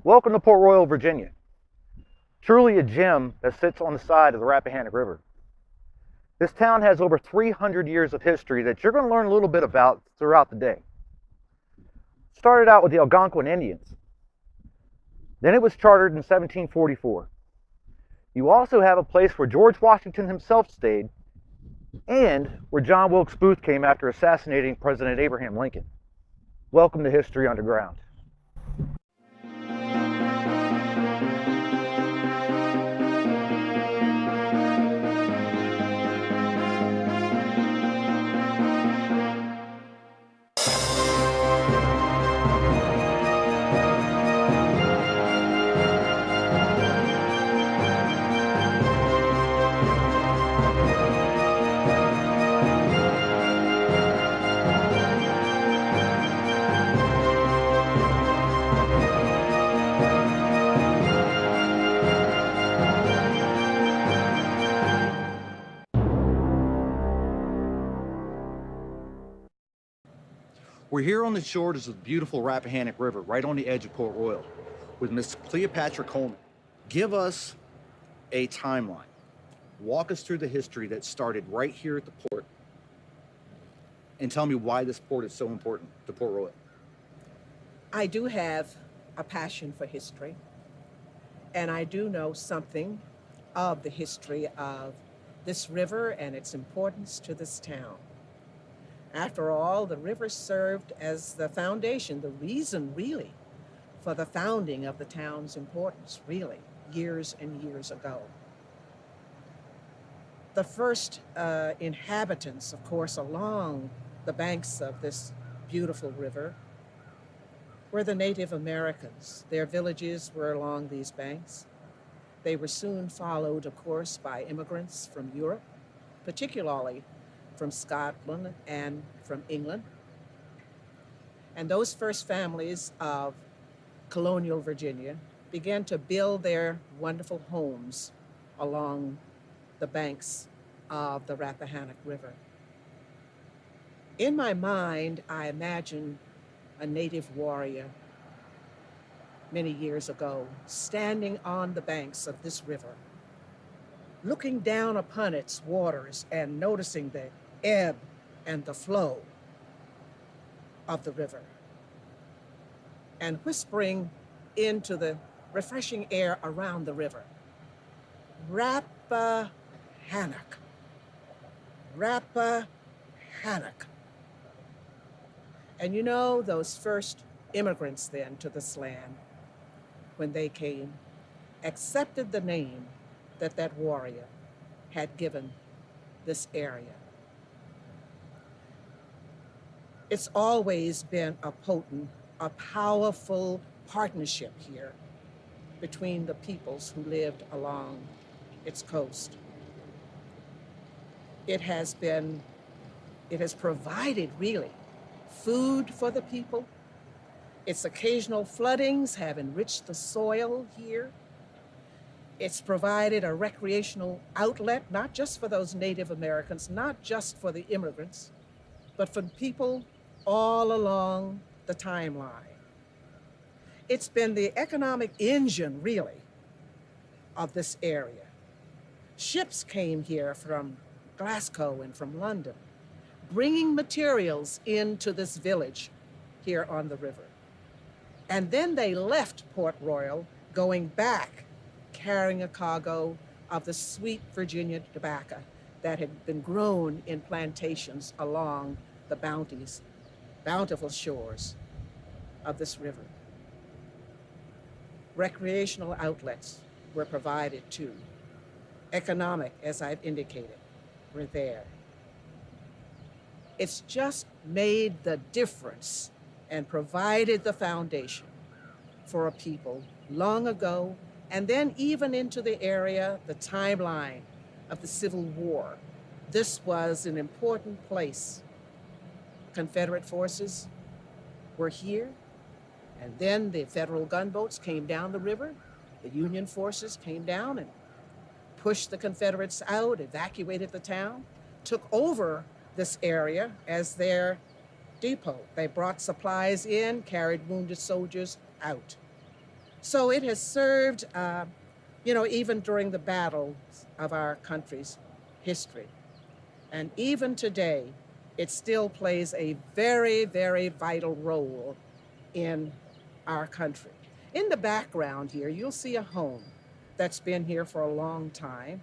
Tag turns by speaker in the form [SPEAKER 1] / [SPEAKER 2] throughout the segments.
[SPEAKER 1] Welcome to Port Royal, Virginia. Truly a gem that sits on the side of the Rappahannock River. This town has over 300 years of history that you're going to learn a little bit about throughout the day. Started out with the Algonquin Indians. Then it was chartered in 1744. You also have a place where George Washington himself stayed and where John Wilkes Booth came after assassinating President Abraham Lincoln. Welcome to History Underground. We're here on the shores of the beautiful Rappahannock River, right on the edge of Port Royal, with Miss Cleopatra Coleman. Give us a timeline. Walk us through the history that started right here at the port, and tell me why this port is so important to Port Royal.
[SPEAKER 2] I do have a passion for history, and I do know something of the history of this river and its importance to this town. After all, the river served as the foundation, the reason really for the founding of the town's importance, really, years and years ago. The first inhabitants, of course, along the banks of this beautiful river were the Native Americans. Their villages were along these banks. They were soon followed, of course, by immigrants from Europe, particularly from Scotland and from England. And those first families of colonial Virginia began to build their wonderful homes along the banks of the Rappahannock River. In my mind, I imagine a native warrior many years ago standing on the banks of this river, looking down upon its waters and noticing the ebb and the flow of the river, and whispering into the refreshing air around the river, Rappahannock, Rappahannock. And you know, those first immigrants then to this land, when they came, accepted the name that that warrior had given this area. It's always been a potent, a powerful partnership here between the peoples who lived along its coast. It has provided really food for the people. Its occasional floodings have enriched the soil here. It's provided a recreational outlet, not just for those Native Americans, not just for the immigrants, but for people all along the timeline. It's been the economic engine, really, of this area. Ships came here from Glasgow and from London, bringing materials into this village here on the river. And then they left Port Royal, going back, carrying a cargo of the sweet Virginia tobacco that had been grown in plantations along the bountiful shores of this river. Recreational outlets were provided too. Economic, as I've indicated, were there. It's just made the difference and provided the foundation for a people long ago, and then even into the area, the timeline of the Civil War. This was an important place. Confederate forces were here, and then the federal gunboats came down the river. The Union forces came down and pushed the Confederates out, evacuated the town, took over this area as their depot. They brought supplies in, carried wounded soldiers out. So it has served, even during the battles of our country's history. And even today, it still plays a very, very vital role in our country. In the background here, you'll see a home that's been here for a long time.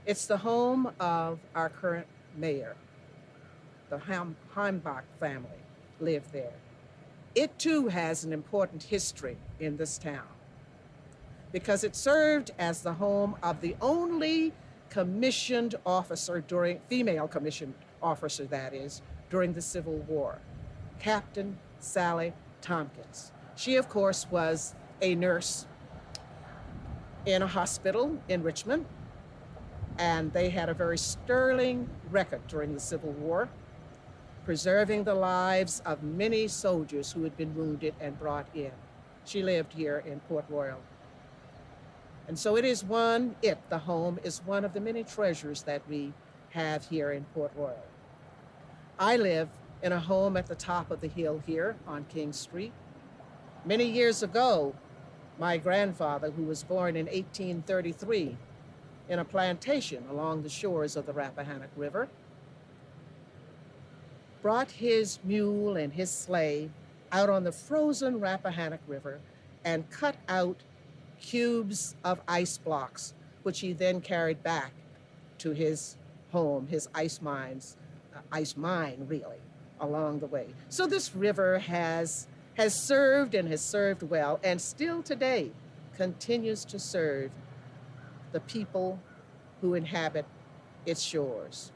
[SPEAKER 2] It's the home of our current mayor. The Heimbach family lived there. It too has an important history in this town because it served as the home of the only commissioned officer female commissioned officer that is, during the Civil War, Captain Sally Tompkins. She, of course, was a nurse in a hospital in Richmond, and they had a very sterling record during the Civil War, preserving the lives of many soldiers who had been wounded and brought in. She lived here in Port Royal. And so the home is one of the many treasures that we have here in Port Royal. I live in a home at the top of the hill here on King Street. Many years ago, my grandfather, who was born in 1833 in a plantation along the shores of the Rappahannock River, brought his mule and his sleigh out on the frozen Rappahannock River and cut out cubes of ice blocks, which he then carried back to his home, his ice mine, really, along the way. So this river has served and has served well, and still today continues to serve the people who inhabit its shores.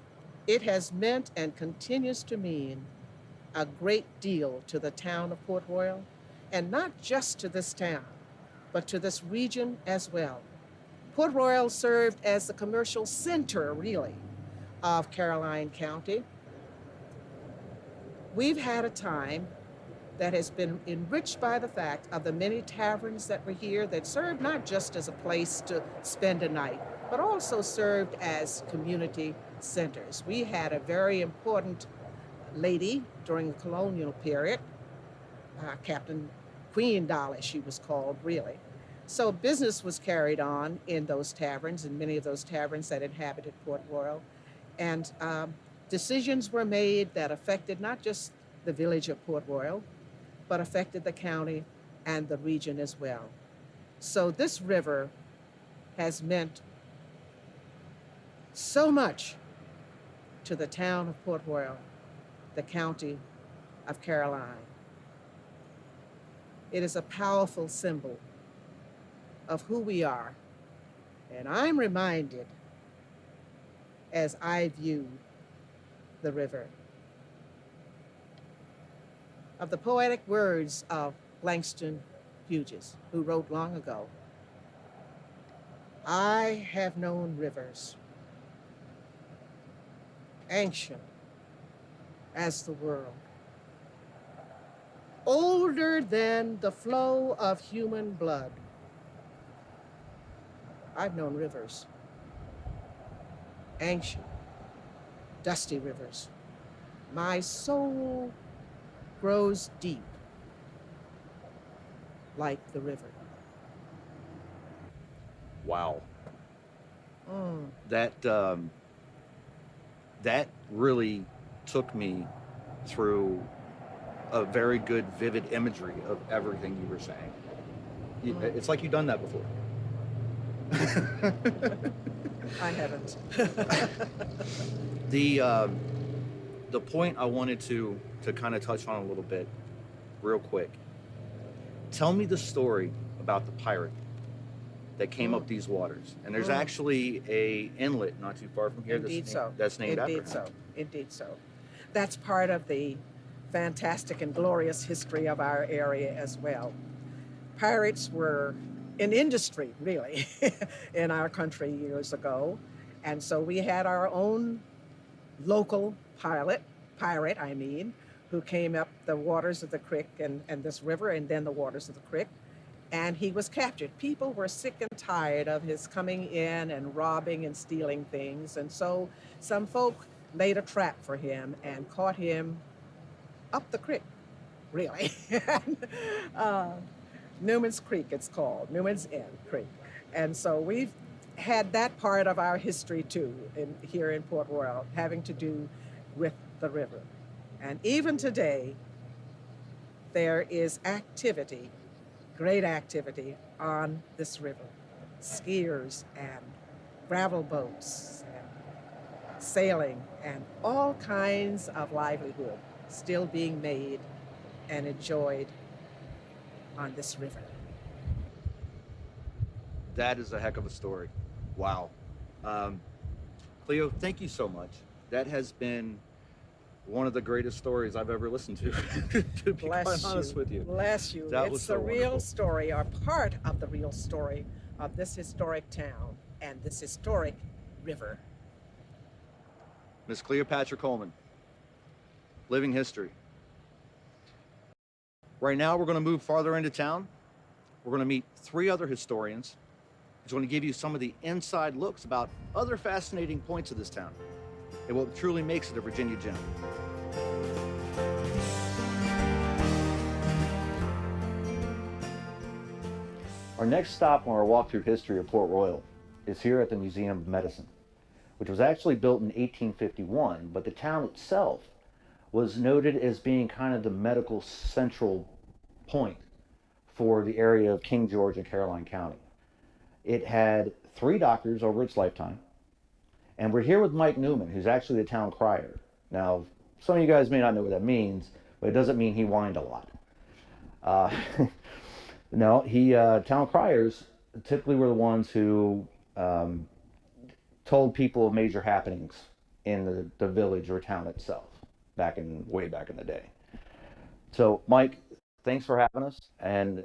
[SPEAKER 2] It has meant and continues to mean a great deal to the town of Port Royal, and not just to this town, but to this region as well. Port Royal served as the commercial center, really, of Caroline County. We've had a time that has been enriched by the fact of the many taverns that were here that served not just as a place to spend a night, but also served as community centers. We had a very important lady during the colonial period, Captain Queen Dolly, she was called, really. So business was carried on in those taverns, in many of those taverns that inhabited Port Royal. And decisions were made that affected not just the village of Port Royal, but affected the county and the region as well. So this river has meant so much to the town of Port Royal, the county of Caroline. It is a powerful symbol of who we are. And I'm reminded, as I view the river, of the poetic words of Langston Hughes, who wrote long ago, "I have known rivers, ancient as the world, older than the flow of human blood. I've known rivers, ancient, dusty rivers. My soul grows deep like the river."
[SPEAKER 1] Wow. That really took me through a very good, vivid imagery of everything you were saying. It's like you've done that before.
[SPEAKER 2] I haven't.
[SPEAKER 1] The point I wanted to kind of touch on a little bit, real quick. Tell me the story about the pirate that came up these waters. And there's actually a inlet not too far from here that's named after him.
[SPEAKER 2] Indeed so. That's part of the fantastic and glorious history of our area as well. Pirates were an industry, really, in our country years ago. And so we had our own local pirate, who came up the waters of the creek and this river and then the waters of the creek. And he was captured. People were sick and tired of his coming in and robbing and stealing things. And so some folk laid a trap for him and caught him up the creek, really. Newman's Creek, it's called, Newman's End Creek. And so we've had that part of our history too, here in Port Royal, having to do with the river. And even today, there is activity, great activity on this river. Skiers and gravel boats and sailing and all kinds of livelihood still being made and enjoyed on this river.
[SPEAKER 1] That is a heck of a story. Wow. Cleo, thank you so much. That has been one of the greatest stories I've ever listened to, to be quite honest with you.
[SPEAKER 2] Bless you.
[SPEAKER 1] That was
[SPEAKER 2] It's
[SPEAKER 1] so
[SPEAKER 2] the real
[SPEAKER 1] wonderful.
[SPEAKER 2] story, or part of the real story of this historic town and this historic river.
[SPEAKER 1] Miss Cleopatra Coleman, living history. Right now, we're going to move farther into town. We're going to meet 3 other historians who's going to give you some of the inside looks about other fascinating points of this town and what truly makes it a Virginia gem. Our next stop on our walk through history of Port Royal is here at the Museum of Medicine, which was actually built in 1851, but the town itself was noted as being kind of the medical central point for the area of King George and Caroline County. It had 3 doctors over its lifetime, and we're here with Mike Newman, who's actually the town crier. Now, some of you guys may not know what that means, but it doesn't mean he whined a lot. No, town criers typically were the ones who told people of major happenings in the village or town itself, way back in the day. So, Mike, thanks for having us, and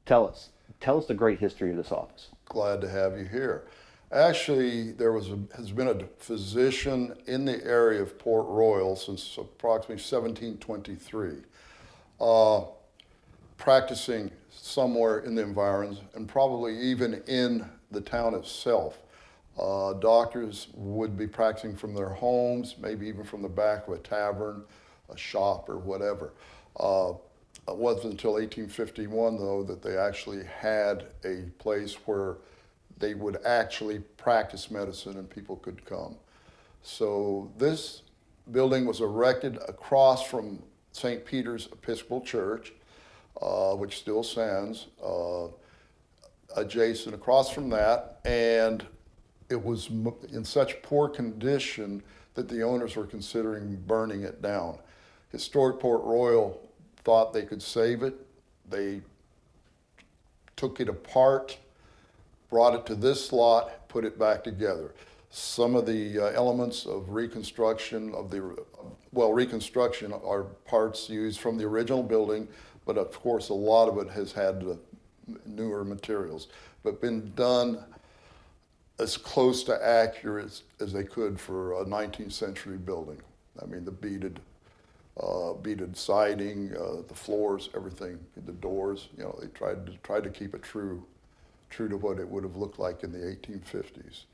[SPEAKER 1] tell us the great history of this office.
[SPEAKER 3] Glad to have you here. Actually, has been a physician in the area of Port Royal since approximately 1723, practicing somewhere in the environs and probably even in the town itself. Doctors would be practicing from their homes, maybe even from the back of a tavern, a shop, or whatever. It wasn't until 1851, though, that they actually had a place where they would actually practice medicine and people could come. So this building was erected across from St. Peter's Episcopal Church, which still stands, adjacent across from that, and it was in such poor condition that the owners were considering burning it down. Historic Port Royal thought they could save it. They took it apart, brought it to this lot, put it back together. Some of the elements of reconstruction reconstruction are parts used from the original building, but of course a lot of it has had newer materials, but been done as close to accurate as they could for a 19th century building. I mean, the beaded siding, the floors, everything, the doors. You know, they tried to keep it true to what it would have looked like in the 1850s.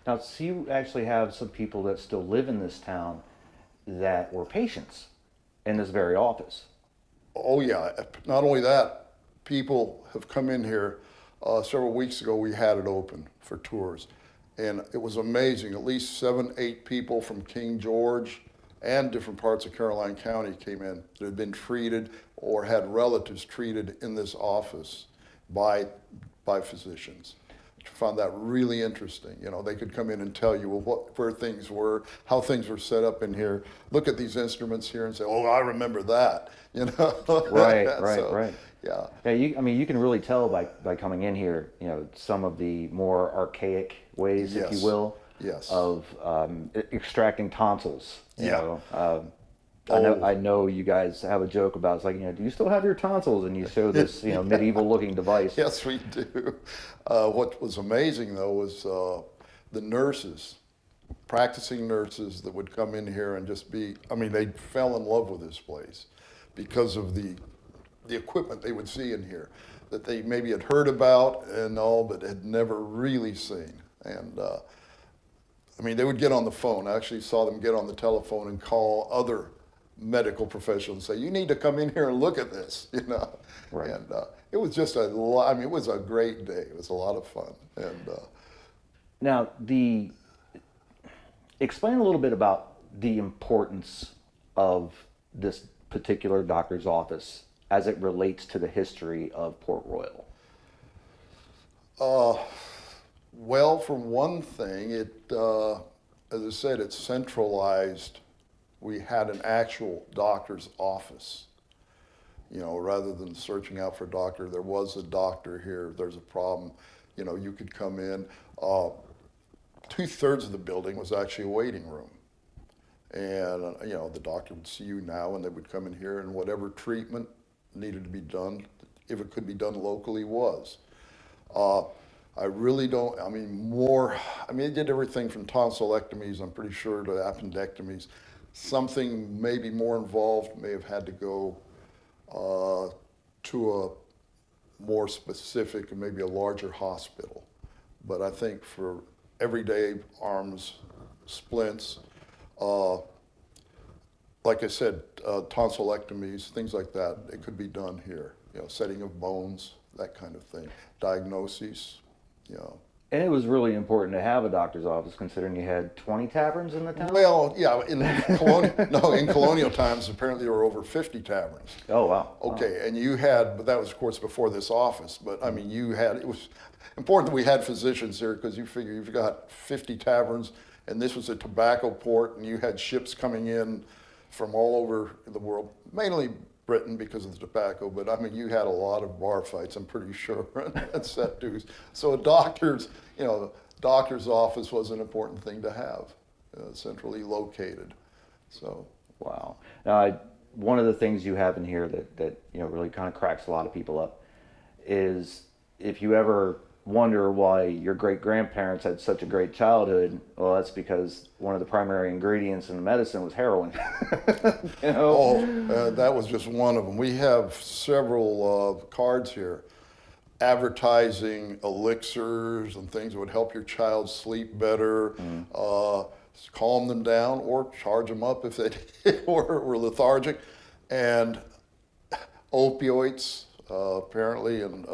[SPEAKER 1] Now, so you actually have some people that still live in this town that were patients in this very office.
[SPEAKER 3] Oh yeah, not only that, people have come in here. Several weeks ago, we had it open for tours, and it was amazing. At least 7, 8 people from King George and different parts of Caroline County came in that had been treated or had relatives treated in this office by physicians. I found that really interesting. You know, they could come in and tell you, well, where things were, how things were set up in here. Look at these instruments here and say, oh, I remember that. You know.
[SPEAKER 1] Right.
[SPEAKER 3] Yeah.
[SPEAKER 1] Yeah. You can really tell by coming in here. You know, some of the more archaic ways, if you will, of extracting tonsils. You know, I know you guys have a joke about, it's like, you know, do you still have your tonsils? And you show this, you know, medieval looking device.
[SPEAKER 3] Yes, we do. What was amazing though was the nurses, practicing nurses that would come in here and just be, I mean, they fell in love with this place because of the equipment they would see in here that they maybe had heard about and all, but had never really seen. And I mean, they would get on the phone. I actually saw them get on the telephone and call other medical professionals say, you need to come in here and look at this, you know.
[SPEAKER 1] Right.
[SPEAKER 3] And it was just a lot, I mean, it was a great day. It was a lot of fun. And
[SPEAKER 1] Now, explain a little bit about the importance of this particular doctor's office as it relates to the history of Port Royal.
[SPEAKER 3] Well, for one thing, as I said, it's centralized. We had an actual doctor's office, you know, rather than searching out for a doctor. There was a doctor here. If there's a problem, you know, you could come in. 2/3 of the building was actually a waiting room. And, you know, the doctor would see you now and they would come in here, and whatever treatment needed to be done, if it could be done locally, was. I really don't, I mean, it did everything from tonsillectomies, I'm pretty sure, to appendectomies. Something maybe more involved may have had to go to a more specific and maybe a larger hospital. But I think for everyday arms, splints, like I said, tonsillectomies, things like that, it could be done here. You know, setting of bones, that kind of thing. Diagnoses, you know.
[SPEAKER 1] And it was really important to have a doctor's office, considering you had 20 taverns in the town?
[SPEAKER 3] Well, yeah, in colonial times, apparently there were over 50 taverns.
[SPEAKER 1] Oh, wow.
[SPEAKER 3] Okay, and you had, but that was, of course, before this office, but I mean, it was important that we had physicians here, because you figure you've got 50 taverns, and this was a tobacco port, and you had ships coming in from all over the world, mainly Britain because of the tobacco, but I mean, you had a lot of bar fights, I'm pretty sure, at set dues. So a doctor's office was an important thing to have, centrally located. So.
[SPEAKER 1] Wow. Now, one of the things you have in here that really kind of cracks a lot of people up is, if you ever wonder why your great-grandparents had such a great childhood, well, that's because one of the primary ingredients in the medicine was heroin. You know?
[SPEAKER 3] That was just one of them. We have several cards here advertising elixirs and things that would help your child sleep better, calm them down, or charge them up if they were lethargic, and opioids, apparently, and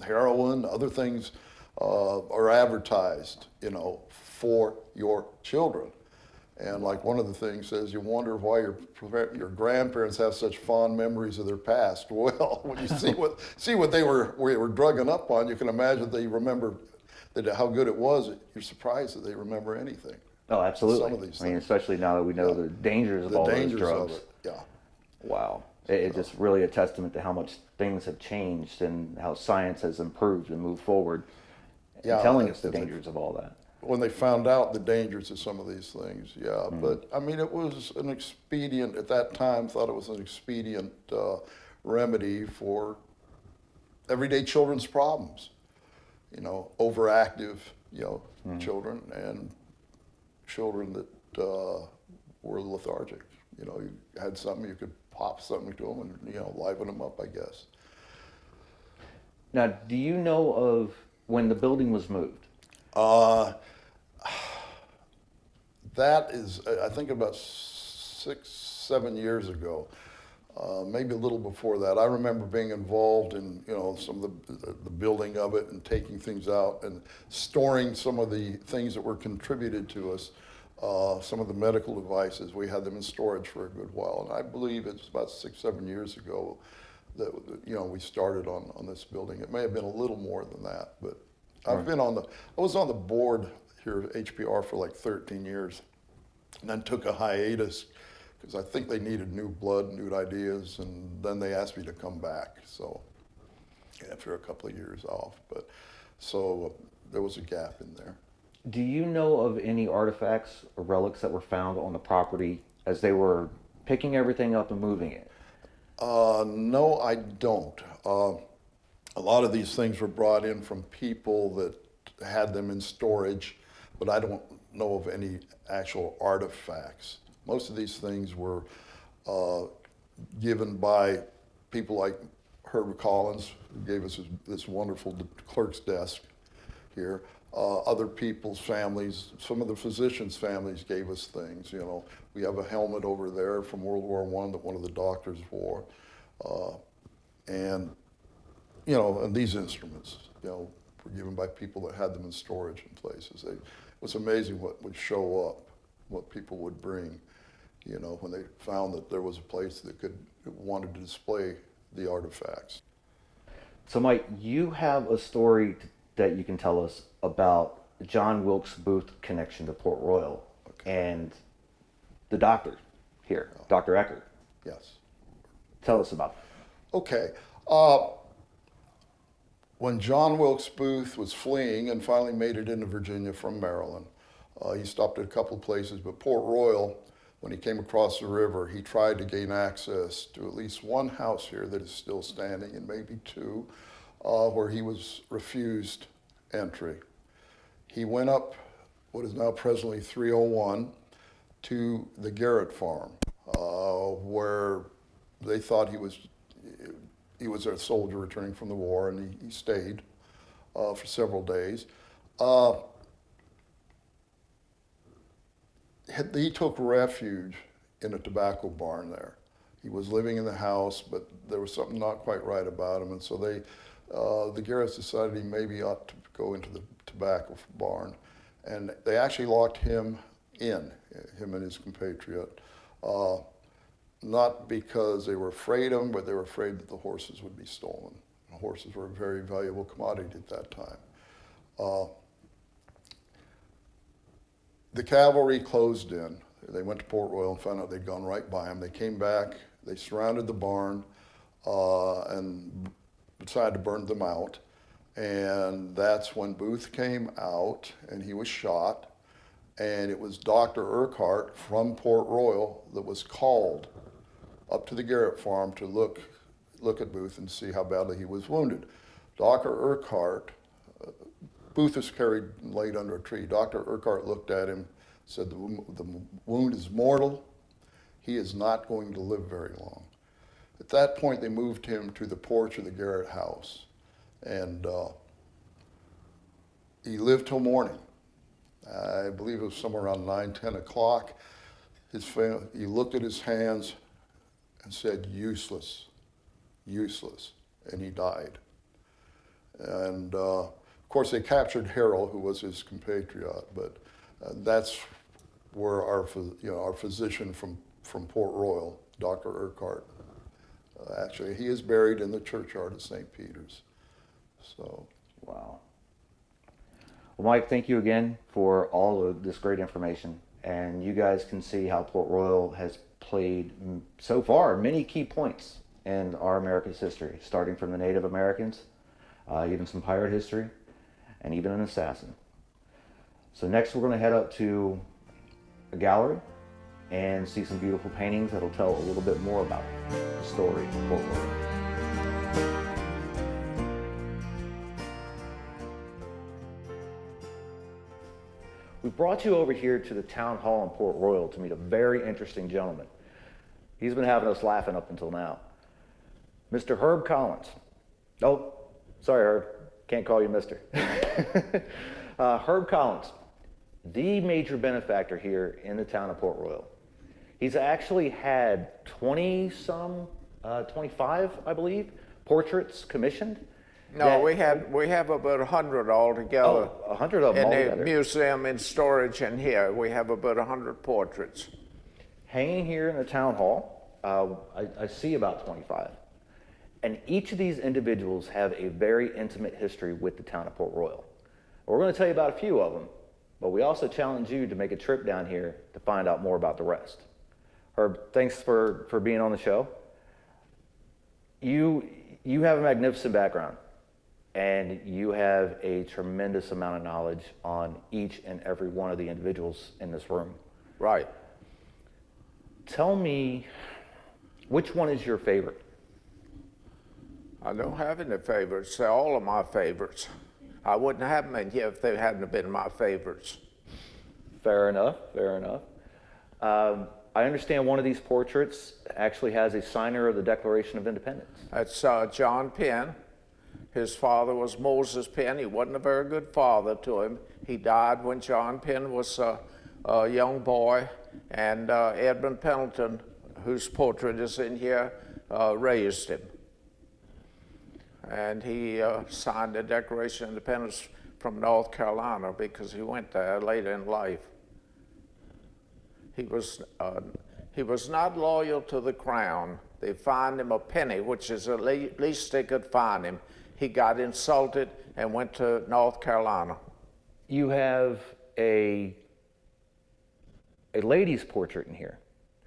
[SPEAKER 3] heroin, other things are advertised, you know, for your children. And like one of the things says, you wonder why your grandparents have such fond memories of their past. Well, when you see what they were drugging up on, you can imagine they remember how good it was. You're surprised that they remember anything.
[SPEAKER 1] Oh, absolutely.
[SPEAKER 3] Some of these
[SPEAKER 1] I mean,
[SPEAKER 3] things.
[SPEAKER 1] especially now that we know the dangers of all those drugs.
[SPEAKER 3] Of it. Yeah.
[SPEAKER 1] Wow. It's just really a testament to how much things have changed and how science has improved and moved forward, and telling us the dangers of all that.
[SPEAKER 3] When they found out the dangers of some of these things, yeah. But I mean, it was an expedient, at that time, thought it was an expedient remedy for everyday children's problems. You know, overactive, children, and children that were lethargic. You know, you had something, you could pop something to them and, liven them up, I guess.
[SPEAKER 1] Now, do you know of when the building was moved?
[SPEAKER 3] That is, I think, about 6-7 years ago, maybe a little before that. I remember being involved in, some of the building of it and taking things out and storing some of the things that were contributed to us. Some of the medical devices, we had them in storage for a good while. And I believe it's about 6-7 years ago that, we started on this building. It may have been a little more than that, but I was on the board here at HPR for like 13 years, and then took a hiatus because I think they needed new blood, new ideas, and then they asked me to come back. So after a couple of years off, so there was a gap in there.
[SPEAKER 1] Do you know of any artifacts or relics that were found on the property as they were picking everything up and moving it?
[SPEAKER 3] No, I don't. A lot of these things were brought in from people that had them in storage, but I don't know of any actual artifacts. Most of these things were given by people like Herbert Collins, who gave us this wonderful clerk's desk here. Other people's families, some of the physicians' families gave us things, you know. We have a helmet over there from World War I that one of the doctors wore. And, you know, and these instruments, you know, were given by people that had them in storage in places. It was amazing what would show up, what people would bring, you know, when they found that there was a place that wanted to display the artifacts.
[SPEAKER 1] So Mike, you have a story that you can tell us about John Wilkes Booth connection to Port Royal and the doctor here, Dr. Eckert.
[SPEAKER 3] Yes.
[SPEAKER 1] Tell us about that.
[SPEAKER 3] Okay. When John Wilkes Booth was fleeing and finally made it into Virginia from Maryland, he stopped at a couple of places, but Port Royal, when he came across the river, he tried to gain access to at least one house here that is still standing, and maybe two, where he was refused entry. He went up what is now presently 301 to the Garrett farm, where they thought he was a soldier returning from the war, and he stayed for several days. He took refuge in a tobacco barn there. He was living in the house, but there was something not quite right about him, and so the Garretts decided he maybe ought to go into the tobacco barn, and they actually locked him in, him and his compatriot, not because they were afraid of him, but they were afraid that the horses would be stolen. The horses were a very valuable commodity at that time. The cavalry closed in. They went to Port Royal and found out they'd gone right by him. They came back, they surrounded the barn, and decided to burn them out. And that's when Booth came out and he was shot. And it was Dr. Urquhart from Port Royal that was called up to the Garrett farm to look at Booth and see how badly he was wounded. Dr. Urquhart, Booth was carried and laid under a tree. Dr. Urquhart looked at him, said the wound is mortal. He is not going to live very long. At that point, they moved him to the porch of the Garrett house. And he lived till morning. I believe it was somewhere around 9, 10 o'clock. He looked at his hands and said, useless, useless, and he died. And of course, they captured Harold, who was his compatriot, but that's where our physician from Port Royal, Dr. Urquhart, actually, he is buried in the churchyard of St. Peter's. So,
[SPEAKER 1] wow. Well, Mike, thank you again for all of this great information. And you guys can see how Port Royal has played, so far, many key points in our America's history, starting from the Native Americans, even some pirate history, and even an assassin. So next we're going to head up to a gallery and see some beautiful paintings that'll tell a little bit more about the story of Port Royal. We brought you over here to the town hall in Port Royal to meet a very interesting gentleman. He's been having us laughing up until now. Mr. Herb Collins. Oh, sorry, Herb. Can't call you Mr. Herb Collins, the major benefactor here in the town of Port Royal. He's actually had 25, I believe, portraits commissioned.
[SPEAKER 4] No, we have about 100 altogether.
[SPEAKER 1] Oh, 100 of them
[SPEAKER 4] in
[SPEAKER 1] altogether.
[SPEAKER 4] the museum in storage in here. We have about 100 portraits.
[SPEAKER 1] Hanging here in the town hall, I see about 25. And each of these individuals have a very intimate history with the town of Port Royal. We're going to tell you about a few of them, but we also challenge you to make a trip down here to find out more about the rest. Herb, thanks for being on the show. You have a magnificent background, and you have a tremendous amount of knowledge on each and every one of the individuals in this room.
[SPEAKER 4] Right.
[SPEAKER 1] Tell me, which one is your favorite?
[SPEAKER 4] I don't have any favorites. They're all of my favorites. I wouldn't have them in here if they hadn't been my favorites.
[SPEAKER 1] Fair enough, fair enough. I understand one of these portraits actually has a signer of the Declaration of Independence.
[SPEAKER 4] That's John Penn. His father was Moses Penn. He wasn't a very good father to him. He died when John Penn was a young boy, and Edmund Pendleton, whose portrait is in here, raised him. And he signed the Declaration of Independence from North Carolina because he went there later in life. He was not loyal to the crown. They fined him a penny, which is the least they could fine him. He got insulted and went to North Carolina.
[SPEAKER 1] You have a lady's portrait in here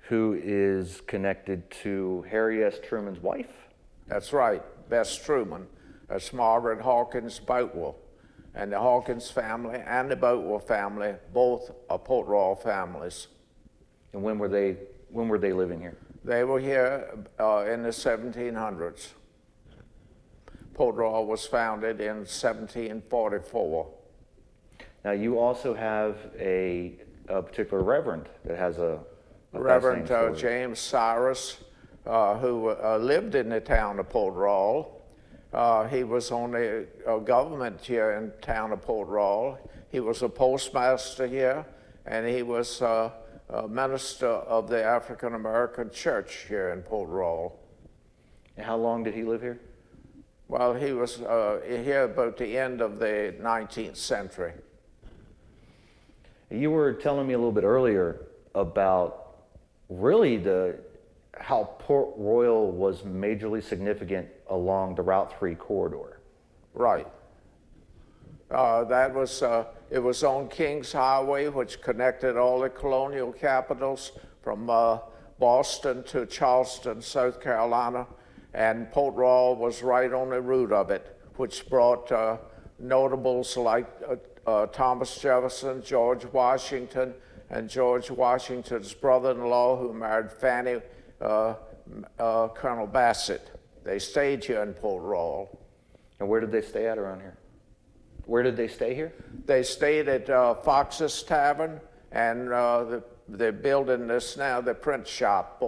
[SPEAKER 1] who is connected to Harry S. Truman's wife.
[SPEAKER 4] That's right, Bess Truman. That's Margaret Hawkins Boutwell. And the Hawkins family and the Boutwell family, both are Port Royal families.
[SPEAKER 1] And when were they living here?
[SPEAKER 4] They were here in the 1700s. Port Royal was founded in 1744.
[SPEAKER 1] Now you also have a particular reverend that has a
[SPEAKER 4] Reverend James Cyrus, who lived in the town of Port Royal. He was on the government here in town of Port Royal. He was a postmaster here, and he was a minister of the African American Church here in Port Royal.
[SPEAKER 1] And how long did he live here?
[SPEAKER 4] Well, he was here about the end of the 19th century.
[SPEAKER 1] You were telling me a little bit earlier about really how Port Royal was majorly significant along the Route 3 corridor.
[SPEAKER 4] Right. It was on Kings Highway, which connected all the colonial capitals from Boston to Charleston, South Carolina, and Port Royal was right on the route of it, which brought notables like Thomas Jefferson, George Washington, and George Washington's brother-in-law, who married Fanny, Colonel Bassett. They stayed here in Port Royal.
[SPEAKER 1] And where did they stay at around here? Where did they stay here?
[SPEAKER 4] They stayed at Fox's Tavern, and they're building this now, the print shop.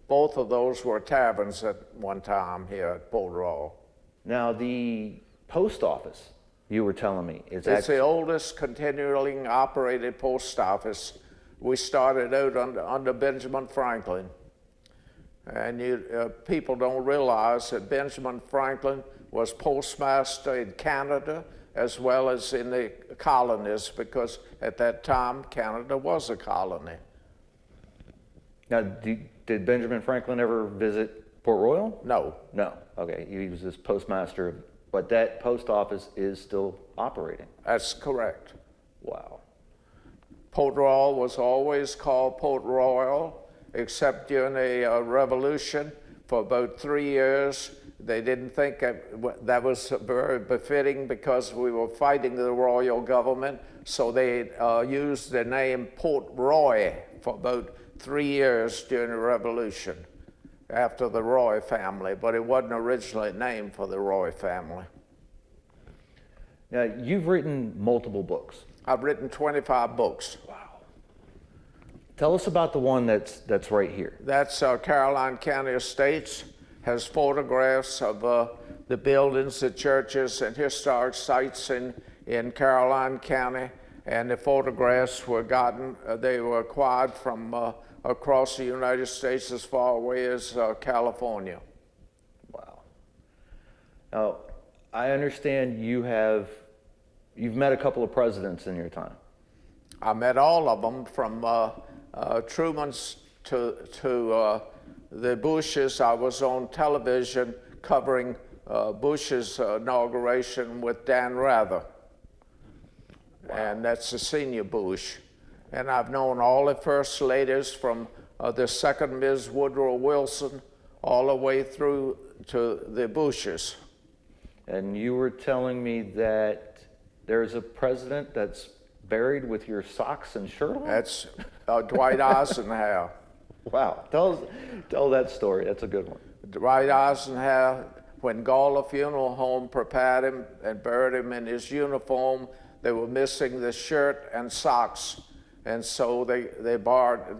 [SPEAKER 4] Both of those were taverns at one time here at Port Royal.
[SPEAKER 1] Now, the post office, you were telling me, is
[SPEAKER 4] it's the oldest continually operated post office. We started out under Benjamin Franklin. And people don't realize that Benjamin Franklin was postmaster in Canada as well as in the colonies, because at that time Canada was a colony.
[SPEAKER 1] Now, did Benjamin Franklin ever visit Port Royal?
[SPEAKER 4] No.
[SPEAKER 1] No. Okay, he was this postmaster, but that post office is still operating.
[SPEAKER 4] That's correct.
[SPEAKER 1] Wow.
[SPEAKER 4] Port Royal was always called Port Royal, except during the Revolution. For about 3 years, they didn't think that was very befitting because we were fighting the royal government, so they used the name Port Roy for about 3 years during the Revolution, after the Roy family, but it wasn't originally named for the Roy family.
[SPEAKER 1] Now, you've written multiple books.
[SPEAKER 4] I've written 25 books.
[SPEAKER 1] Wow. Tell us about the one that's right here.
[SPEAKER 4] That's Caroline County Estates. Has photographs of the buildings, the churches, and historic sites in Caroline County. And the photographs were they were acquired from across the United States as far away as California.
[SPEAKER 1] Wow. Now, I understand you've met a couple of presidents in your time.
[SPEAKER 4] I met all of them, from Truman's to the Bushes. I was on television covering Bush's inauguration with Dan Rather. Wow. And that's the senior Bush. And I've known all the first ladies from the second Ms. Woodrow Wilson all the way through to the Bushes.
[SPEAKER 1] And you were telling me that there's a president that's buried with your socks and shirt on?
[SPEAKER 4] That's Dwight Eisenhower.
[SPEAKER 1] Wow. Tell that story. That's a good one.
[SPEAKER 4] Dwight Eisenhower, when Gala Funeral Home prepared him and buried him in his uniform, they were missing the shirt and socks. And so they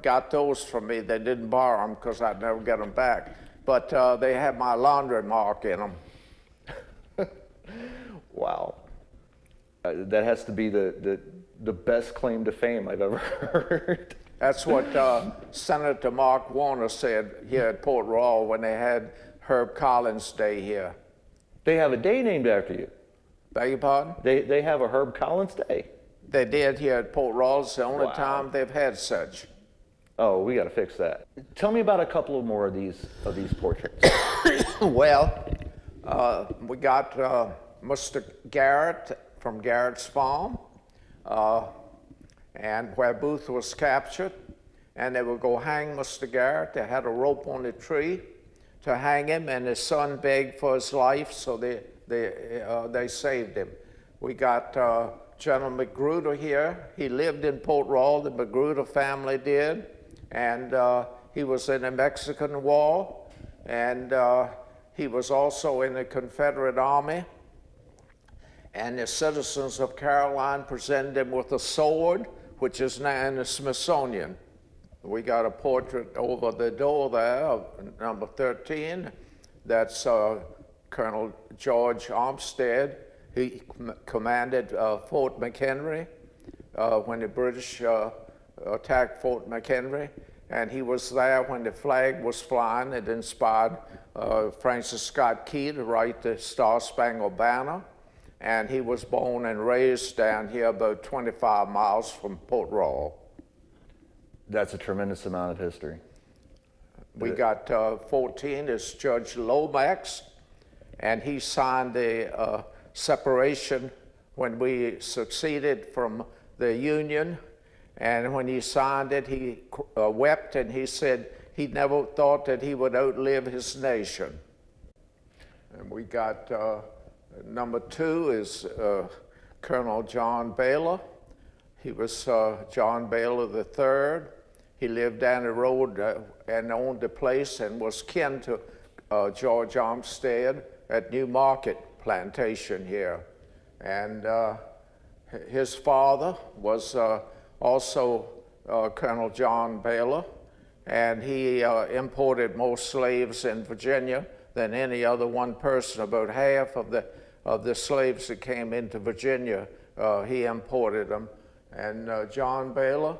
[SPEAKER 4] got those from me. They didn't borrow them because I'd never get them back. But they had my laundry mark in them.
[SPEAKER 1] Wow. That has to be the best claim to fame I've ever heard.
[SPEAKER 4] That's what Senator Mark Warner said here at Port Royal when they had Herb Collins Day here.
[SPEAKER 1] They have a day named after you.
[SPEAKER 4] Beg your pardon?
[SPEAKER 1] They have a Herb Collins Day.
[SPEAKER 4] They did here at Port Royal. It's the only
[SPEAKER 1] Wow.
[SPEAKER 4] time they've had such.
[SPEAKER 1] Oh, we got to fix that. Tell me about a couple of more of these portraits.
[SPEAKER 4] Well, we got Mr. Garrett from Garrett's Farm, and where Booth was captured, and they would go hang Mr. Garrett. They had a rope on the tree to hang him, and his son begged for his life, so they saved him. We got General Magruder here. He lived in Port Royal, the Magruder family did, and he was in the Mexican War, and he was also in the Confederate Army. And the citizens of Caroline presented him with a sword, which is now in the Smithsonian. We got a portrait over the door there of number 13. That's Colonel George Armstead. He commanded Fort McHenry when the British attacked Fort McHenry. And he was there when the flag was flying. It inspired Francis Scott Key to write the Star-Spangled Banner. And he was born and raised down here about 25 miles from Port Royal.
[SPEAKER 1] That's a tremendous amount of history.
[SPEAKER 4] We got 14 is Judge Lomax, and he signed the separation when we succeeded from the Union. And when he signed it, he wept, and he said he never thought that he would outlive his nation. And we got number 2 is Colonel John Baylor. He was John Baylor III. He lived down the road and owned the place and was kin to George Armstead at New Market Plantation here. And his father was also Colonel John Baylor, and he imported more slaves in Virginia than any other one person. About half of the slaves that came into Virginia, he imported them. And John Baylor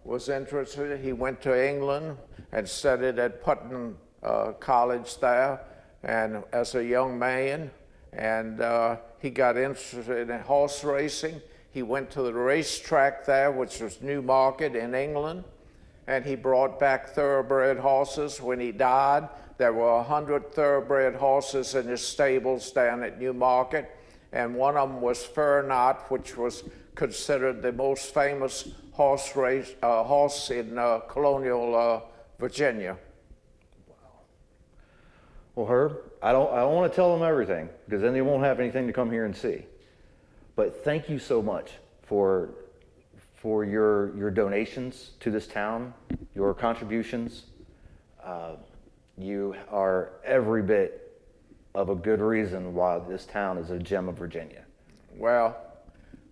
[SPEAKER 4] was interested. He went to England and studied at Putnam College there, and as a young man, and he got interested in horse racing. He went to the racetrack there, which was Newmarket in England, and he brought back thoroughbred horses. When he died, there were 100 thoroughbred horses in his stables down at Newmarket, and one of them was Fernot, which was considered the most famous horse in colonial Virginia.
[SPEAKER 1] Well, Herb, I don't want to tell them everything, because then they won't have anything to come here and see. But thank you so much for your donations to this town, your contributions. You are every bit of a good reason why this town is a gem of Virginia.
[SPEAKER 4] Well,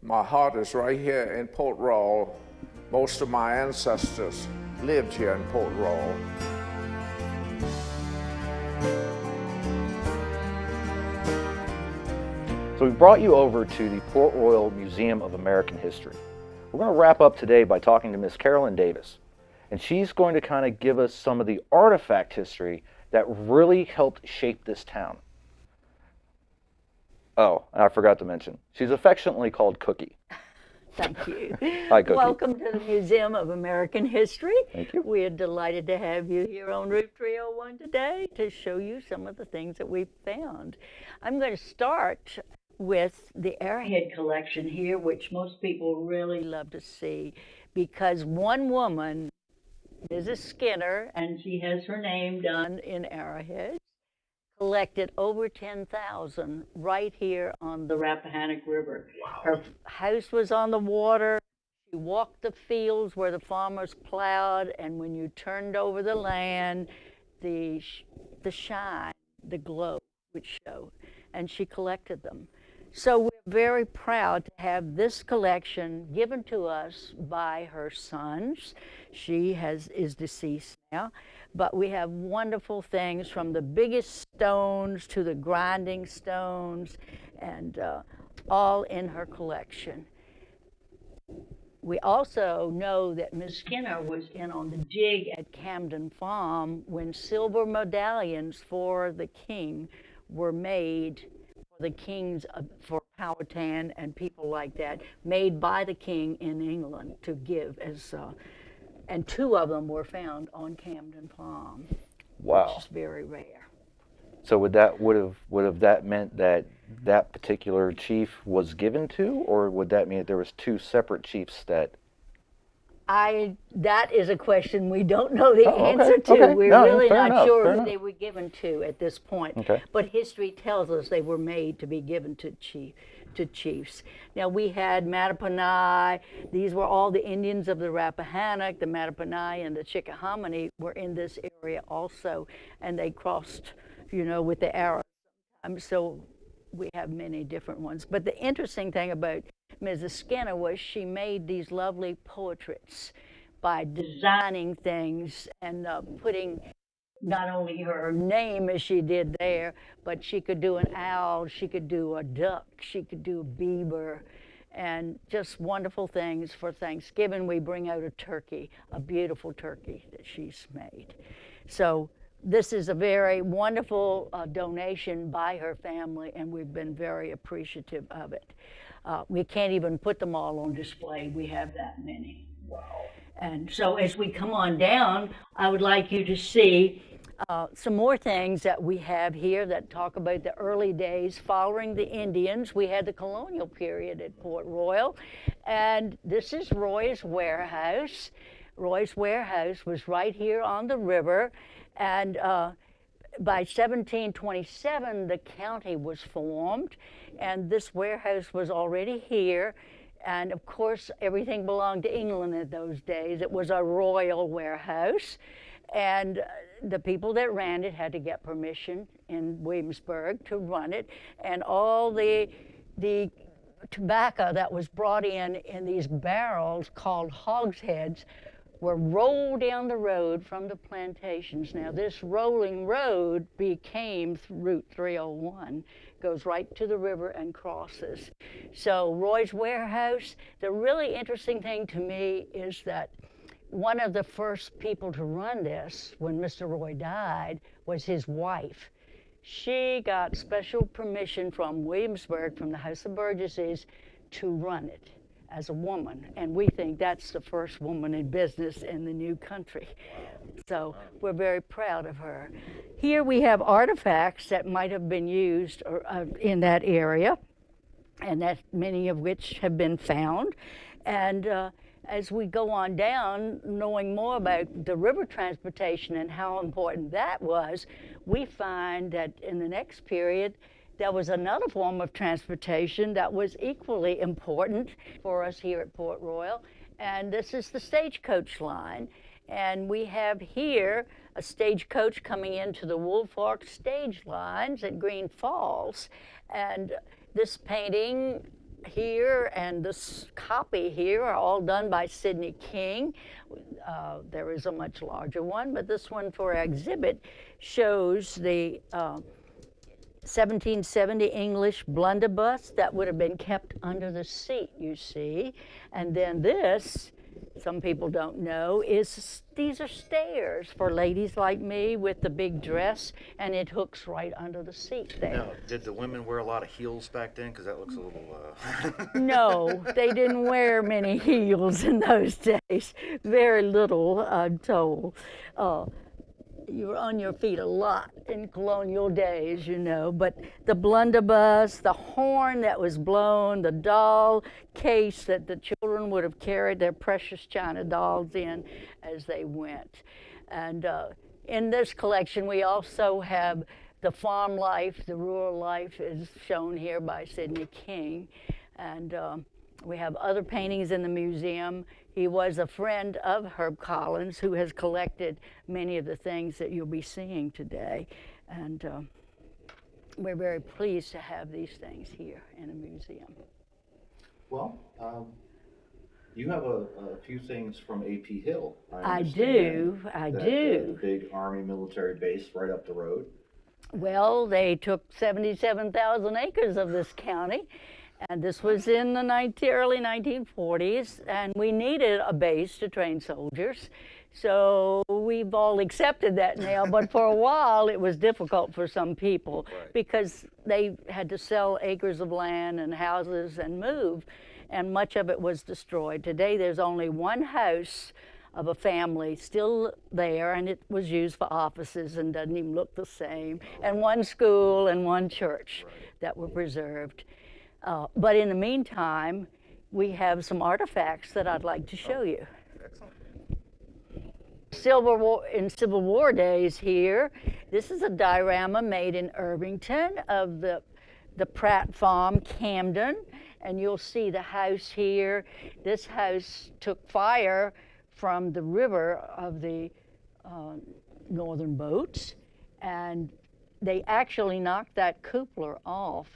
[SPEAKER 4] my heart is right here in Port Royal. Most of my ancestors lived here in Port Royal.
[SPEAKER 1] So we brought you over to the Port Royal Museum of American History. We're going to wrap up today by talking to Miss Carolyn Davis, and she's going to kind of give us some of the artifact history that really helped shape this town. Oh, and I forgot to mention, she's affectionately called Cookie.
[SPEAKER 5] Thank you.
[SPEAKER 1] Hi, Cookie.
[SPEAKER 5] Welcome to the Museum of American History.
[SPEAKER 1] Thank you.
[SPEAKER 5] We are delighted to have you here on Route 301 today to show you some of the things that we've found. I'm going to start with the Arrowhead collection here, which most people really love to see, because one woman, Mrs. Skinner, and she has her name done in arrowheads, collected over 10,000 right here on the Rappahannock River. Wow. Her house was on the water. She walked the fields where the farmers plowed, and when you turned over the land, the shine, the glow would show, and she collected them. So we're very proud to have this collection given to us by her sons. She is deceased now, but we have wonderful things from the biggest stones to the grinding stones, and all in her collection. We also know that Ms. Skinner was in on the dig at Camden Farm when silver medallions for the king were made, for the kings, for Powhatan and people like that, made by the king in England to give as, and 2 of them were found on Camden Farm,
[SPEAKER 1] Wow.
[SPEAKER 5] which is very rare.
[SPEAKER 1] So would have that meant that that particular chief was given to, or would that mean that there was 2 separate chiefs that?
[SPEAKER 5] That is a question we don't know the
[SPEAKER 1] Oh,
[SPEAKER 5] answer
[SPEAKER 1] okay,
[SPEAKER 5] to.
[SPEAKER 1] okay.
[SPEAKER 5] We're
[SPEAKER 1] No,
[SPEAKER 5] really
[SPEAKER 1] fair
[SPEAKER 5] not
[SPEAKER 1] enough,
[SPEAKER 5] sure
[SPEAKER 1] fair
[SPEAKER 5] who
[SPEAKER 1] enough.
[SPEAKER 5] they were given to at this point.
[SPEAKER 1] Okay.
[SPEAKER 5] But history tells us they were made to be given to chiefs. Now we had Mattaponi. These were all the Indians of the Rappahannock. The Mattaponi and the Chickahominy were in this area also, and they crossed, with the Arabs. So we have many different ones. But the interesting thing about Mrs. Skinner was she made these lovely portraits by designing things and putting not only her name as she did there, but she could do an owl, she could do a duck, she could do a beaver, and just wonderful things for Thanksgiving. We bring out a turkey, a beautiful turkey that she's made. So this is a very wonderful donation by her family, and we've been very appreciative of it. We can't even put them all on display. We have that many. Wow. And so as we come on down, I would like you to see some more things that we have here that talk about the early days following the Indians. We had the colonial period at Port Royal, and this is Roy's warehouse. Roy's warehouse was right here on the river, and by 1727, the county was formed, and this warehouse was already here. And of course, everything belonged to England in those days. It was a royal warehouse, and the people that ran it had to get permission in Williamsburg to run it, and all the tobacco that was brought in these barrels called hogsheads were rolled down the road from the plantations. Now this rolling road became Route 301, goes right to the river and crosses. So Roy's warehouse, the really interesting thing to me is that one of the first people to run this when Mr. Roy died was his wife. She got special permission from Williamsburg, from the House of Burgesses, to run it as a woman, and we think that's the first woman in business in the new country. So we're very proud of her. Here we have artifacts that might have been used in that area, and that many of which have been found. And as we go on down, knowing more about the river transportation and how important that was, we find that in the next period, there was another form of transportation that was equally important for us here at Port Royal, and this is the stagecoach line. And we have here a stagecoach coming into the Woolfork stage lines at Green Falls. And this painting here and this copy here are all done by Sidney King. There is a much larger one, but this one for our exhibit shows the 1770 English blunderbuss that would have been kept under the seat, you see. And then this, some people don't know, these are stairs for ladies like me with the big dress, and it hooks right under the seat there.
[SPEAKER 1] Now, did the women wear a lot of heels back then? Because that looks a little...
[SPEAKER 5] No, they didn't wear many heels in those days. Very little, I'm told. You were on your feet a lot in colonial days, but the blunderbuss, the horn that was blown, the doll case that the children would have carried their precious china dolls in as they went. And in this collection, we also have the farm life, the rural life is shown here by Sidney King. And we have other paintings in the museum. He was a friend of Herb Collins, who has collected many of the things that you'll be seeing today. And we're very pleased to have these things here in a museum.
[SPEAKER 6] Well, you have a few things from A.P. Hill.
[SPEAKER 5] I
[SPEAKER 6] understand
[SPEAKER 5] do.
[SPEAKER 6] The big Army military base right up the road.
[SPEAKER 5] Well, they took 77,000 acres of this county, and this was in the early 1940s, and we needed a base to train soldiers. So we've all accepted that now, but for a while it was difficult for some people because they had to sell acres of land and houses and move, and much of it was destroyed. Today there's only one house of a family still there, and it was used for offices and doesn't even look the same, and one school and one church that were preserved. But in the meantime, we have some artifacts that I'd like to show you. Civil War days here, this is a diorama made in Irvington of the Pratt Farm, Camden, and you'll see the house here. This house took fire from the river of the northern boats, and they actually knocked that cupola off,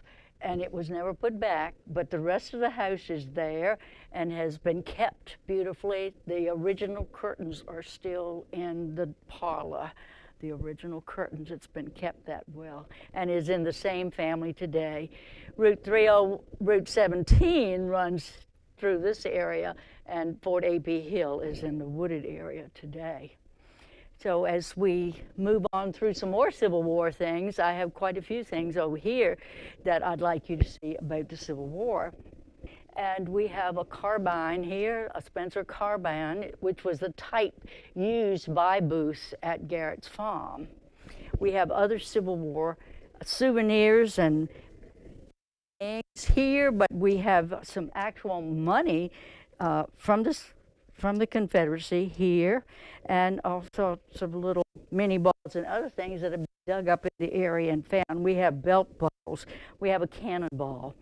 [SPEAKER 5] and it was never put back, but the rest of the house is there and has been kept beautifully. The original curtains are still in the parlor. The original curtains, it's been kept that well, and is in the same family today. Route 17 runs through this area, and Fort A.P. Hill is in the wooded area today. So as we move on through some more Civil War things, I have quite a few things over here that I'd like you to see about the Civil War. And we have a carbine here, a Spencer carbine, which was the type used by Booth at Garrett's farm. We have other Civil War souvenirs and things here, but we have some actual money from the Confederacy here, and also some little mini balls and other things that have been dug up in the area and found. We have belt buckles, we have a cannonball.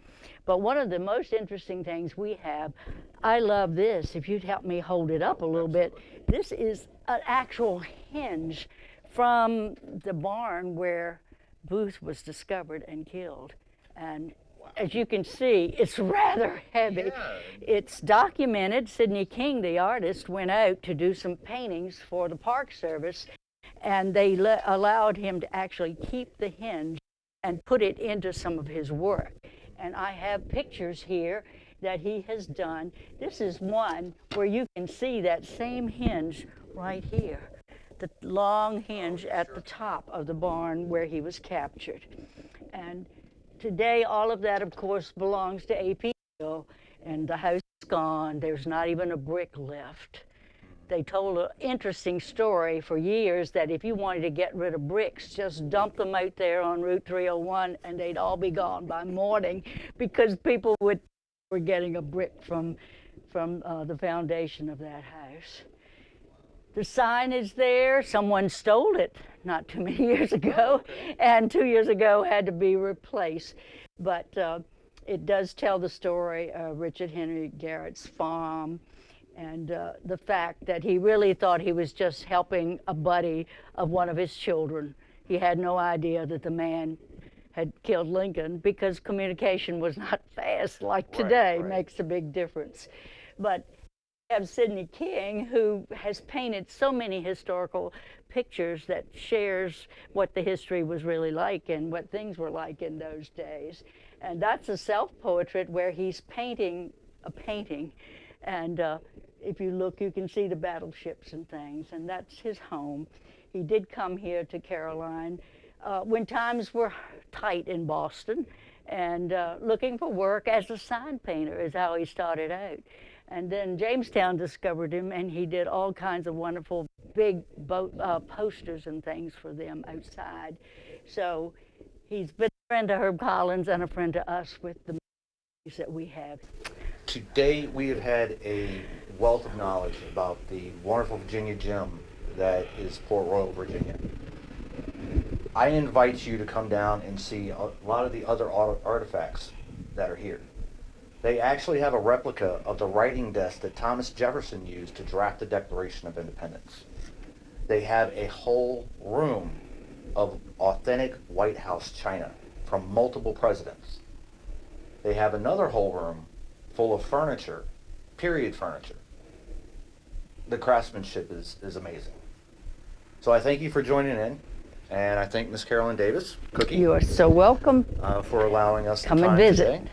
[SPEAKER 5] But one of the most interesting things we have, I love this, if you'd help me hold it up a little bit, this is an actual hinge from the barn where Booth was discovered and killed. And as you can see, it's rather heavy. Yeah. It's documented. Sidney King, the artist, went out to do some paintings for the Park Service, and they allowed him to actually keep the hinge and put it into some of his work. And I have pictures here that he has done. This is one where you can see that same hinge right here, the long hinge at the top of the barn where he was captured. And today, all of that, of course, belongs to A.P. Hill, and the house is gone. There's not even a brick left. They told an interesting story for years that if you wanted to get rid of bricks, just dump them out there on Route 301 and they'd all be gone by morning, because people were getting a brick from the foundation of that house. The sign is there. Someone stole it not too many years ago, and 2 years ago had to be replaced. But it does tell the story of Richard Henry Garrett's farm, and the fact that he really thought he was just helping a buddy of one of his children. He had no idea that the man had killed Lincoln, because communication was not fast like today. Right. Makes a big difference. But we have Sidney King, who has painted so many historical pictures that shares what the history was really like and what things were like in those days. And that's a self-portrait where he's painting a painting, and if you look, you can see the battleships and things, and that's his home. He did come here to Caroline when times were tight in Boston, and looking for work as a sign painter is how he started out. And then Jamestown discovered him, and he did all kinds of wonderful big posters and things for them outside. So he's been a friend to Herb Collins and a friend to us with the movies that we have.
[SPEAKER 1] Today we have had a wealth of knowledge about the wonderful Virginia gem that is Port Royal, Virginia. I invite you to come down and see a lot of the other artifacts that are here. They actually have a replica of the writing desk that Thomas Jefferson used to draft the Declaration of Independence. They have a whole room of authentic White House china from multiple presidents. They have another whole room full of furniture, period furniture. The craftsmanship is amazing. So I thank you for joining in, and I thank Miss Carolyn Davis, Cookie,
[SPEAKER 5] You are so welcome.
[SPEAKER 1] for allowing us
[SPEAKER 5] Come
[SPEAKER 1] the
[SPEAKER 5] and
[SPEAKER 1] time
[SPEAKER 5] visit.
[SPEAKER 1] today.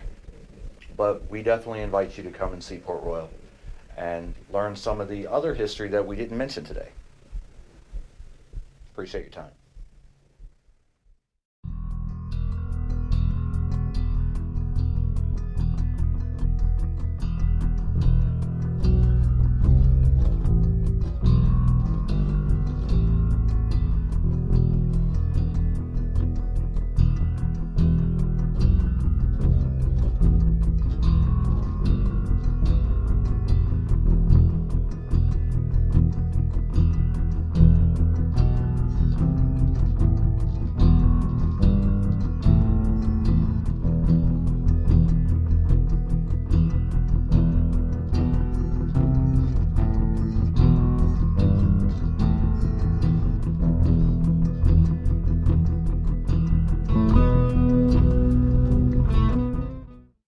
[SPEAKER 1] But we definitely invite you to come and see Port Royal and learn some of the other history that we didn't mention today. Appreciate your time.